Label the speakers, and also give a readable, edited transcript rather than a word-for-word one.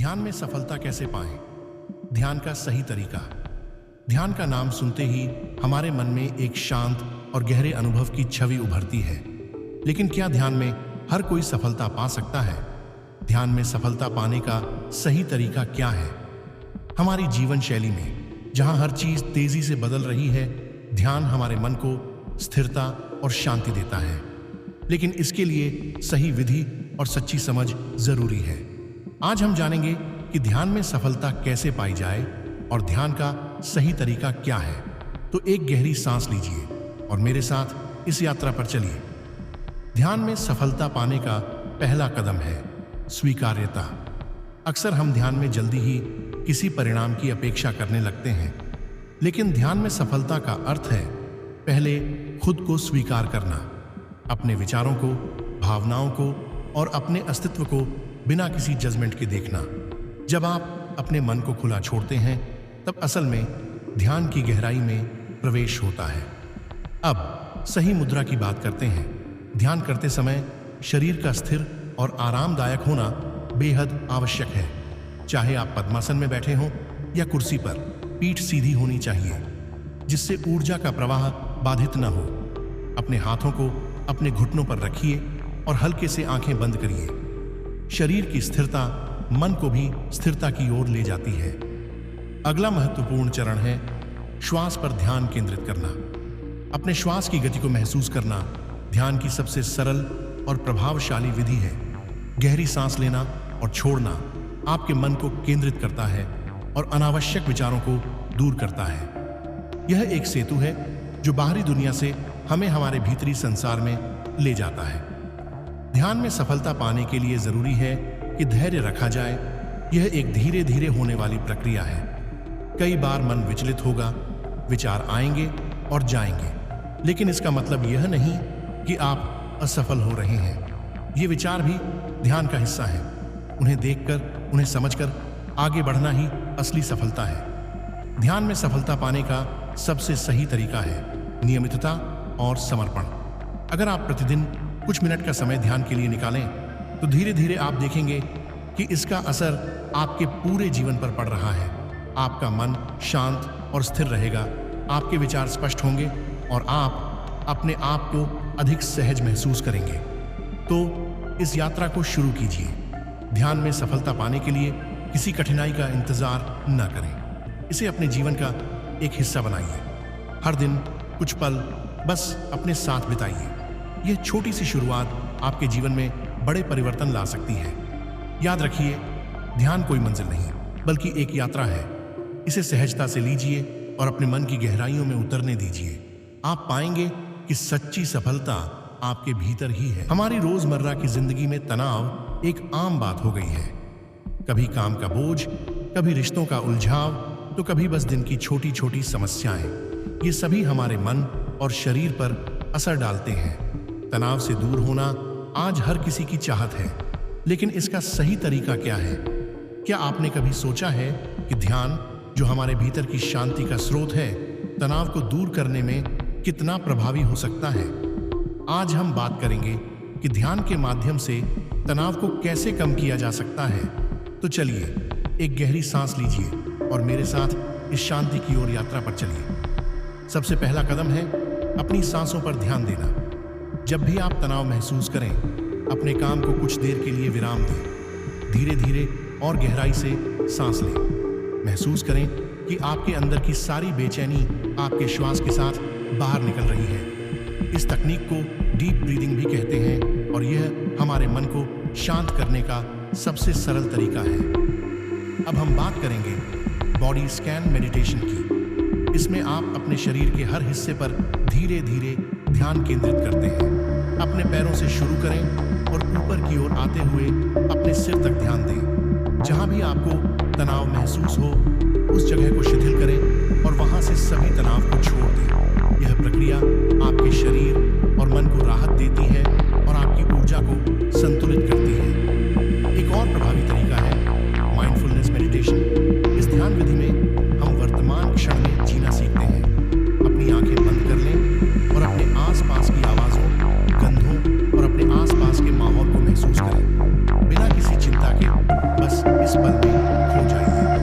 Speaker 1: ध्यान में सफलता कैसे पाएं? ध्यान का सही तरीका। ध्यान का नाम सुनते ही हमारे मन में एक शांत और गहरे अनुभव की छवि उभरती है। लेकिन क्या ध्यान में हर कोई सफलता पा सकता है? ध्यान में सफलता पाने का सही तरीका क्या है? हमारी जीवन शैली में जहां हर चीज तेजी से बदल रही है, ध्यान हमारे मन को स्थिरता और शांति देता है। लेकिन इसके लिए सही विधि और सच्ची समझ जरूरी है। आज हम जानेंगे कि ध्यान में सफलता कैसे पाई जाए और ध्यान का सही तरीका क्या है। तो एक गहरी सांस लीजिए और मेरे साथ इस यात्रा पर चलिए। ध्यान में सफलता पाने का पहला कदम है स्वीकार्यता। अक्सर हम ध्यान में जल्दी ही किसी परिणाम की अपेक्षा करने लगते हैं, लेकिन ध्यान में सफलता का अर्थ है पहले खुद को स्वीकार करना, अपने विचारों को, भावनाओं को और अपने अस्तित्व को बिना किसी जजमेंट के देखना। जब आप अपने मन को खुला छोड़ते हैं, तब असल में ध्यान की गहराई में प्रवेश होता है। अब सही मुद्रा की बात करते हैं। ध्यान करते समय शरीर का स्थिर और आरामदायक होना बेहद आवश्यक है। चाहे आप पद्मासन में बैठे हों या कुर्सी पर, पीठ सीधी होनी चाहिए जिससे ऊर्जा का प्रवाह बाधित न हो। अपने हाथों को अपने घुटनों पर रखिए और हल्के से आंखें बंद करिए। शरीर की स्थिरता मन को भी स्थिरता की ओर ले जाती है। अगला महत्वपूर्ण चरण है श्वास पर ध्यान केंद्रित करना। अपने श्वास की गति को महसूस करना ध्यान की सबसे सरल और प्रभावशाली विधि है। गहरी सांस लेना और छोड़ना आपके मन को केंद्रित करता है और अनावश्यक विचारों को दूर करता है। यह एक सेतु है जो बाहरी दुनिया से हमें हमारे भीतरी संसार में ले जाता है। ध्यान में सफलता पाने के लिए जरूरी है कि धैर्य रखा जाए। यह एक धीरे धीरे होने वाली प्रक्रिया है। कई बार मन विचलित होगा, विचार आएंगे और जाएंगे, लेकिन इसका मतलब यह नहीं कि आप असफल हो रहे हैं। ये विचार भी ध्यान का हिस्सा है। उन्हें देखकर, उन्हें समझकर आगे बढ़ना ही असली सफलता है। ध्यान में सफलता पाने का सबसे सही तरीका है नियमितता और समर्पण। अगर आप प्रतिदिन कुछ मिनट का समय ध्यान के लिए निकालें, तो धीरे धीरे आप देखेंगे कि इसका असर आपके पूरे जीवन पर पड़ रहा है। आपका मन शांत और स्थिर रहेगा, आपके विचार स्पष्ट होंगे और आप अपने आप को अधिक सहज महसूस करेंगे। तो इस यात्रा को शुरू कीजिए। ध्यान में सफलता पाने के लिए किसी कठिनाई का इंतजार न करें। इसे अपने जीवन का एक हिस्सा बनाइए। हर दिन कुछ पल बस अपने साथ बिताइए। यह छोटी सी शुरुआत आपके जीवन में बड़े परिवर्तन ला सकती है। याद रखिए, ध्यान कोई मंजिल नहीं, बल्कि एक यात्रा है। इसे सहजता से लीजिए और अपने मन की गहराइयों में उतरने दीजिए। आप पाएंगे कि सच्ची सफलता आपके भीतर ही है। हमारी रोजमर्रा की जिंदगी में तनाव एक आम बात हो गई है। कभी काम का बोझ, कभी रिश्तों का उलझाव, तो कभी बस दिन की छोटी छोटी समस्याएं। ये सभी हमारे मन और शरीर पर असर डालते हैं। तनाव से दूर होना आज हर किसी की चाहत है, लेकिन इसका सही तरीका क्या है? क्या आपने कभी सोचा है कि ध्यान, जो हमारे भीतर की शांति का स्रोत है, तनाव को दूर करने में कितना प्रभावी हो सकता है? आज हम बात करेंगे कि ध्यान के माध्यम से तनाव को कैसे कम किया जा सकता है। तो चलिए एक गहरी सांस लीजिए और मेरे साथ इस शांति की ओर यात्रा पर चलिए। सबसे पहला कदम है अपनी सांसों पर ध्यान देना। जब भी आप तनाव महसूस करें, अपने काम को कुछ देर के लिए विराम दें। धीरे धीरे और गहराई से सांस लें। महसूस करें कि आपके अंदर की सारी बेचैनी आपके श्वास के साथ बाहर निकल रही है। इस तकनीक को डीप ब्रीदिंग भी कहते हैं और यह हमारे मन को शांत करने का सबसे सरल तरीका है। अब हम बात करेंगे बॉडी स्कैन मेडिटेशन की। इसमें आप अपने शरीर के हर हिस्से पर धीरे धीरे ध्यान केंद्रित करते हैं। अपने पैरों से शुरू करें और ऊपर की ओर आते हुए अपने सिर तक ध्यान दें। जहां भी आपको तनाव महसूस हो, उस जगह को शिथिल करें और वहां से सभी तनाव को छोड़ दें। यह प्रक्रिया आपके शरीर और मन को राहत देती है और आपकी ऊर्जा को संतुलित करती है। एक और प्रभावी तरीका है माइंडफुलनेस मेडिटेशन। इस ध्यान विधि में हम वर्तमान क्षण में जीना सीखते हैं। अपनी आंखें बंद कर लें और अपने आसपास की आवाजों, गंधों और अपने आसपास के माहौल को महसूस करें। बिना किसी चिंता के बस इस पल में खो जाइए।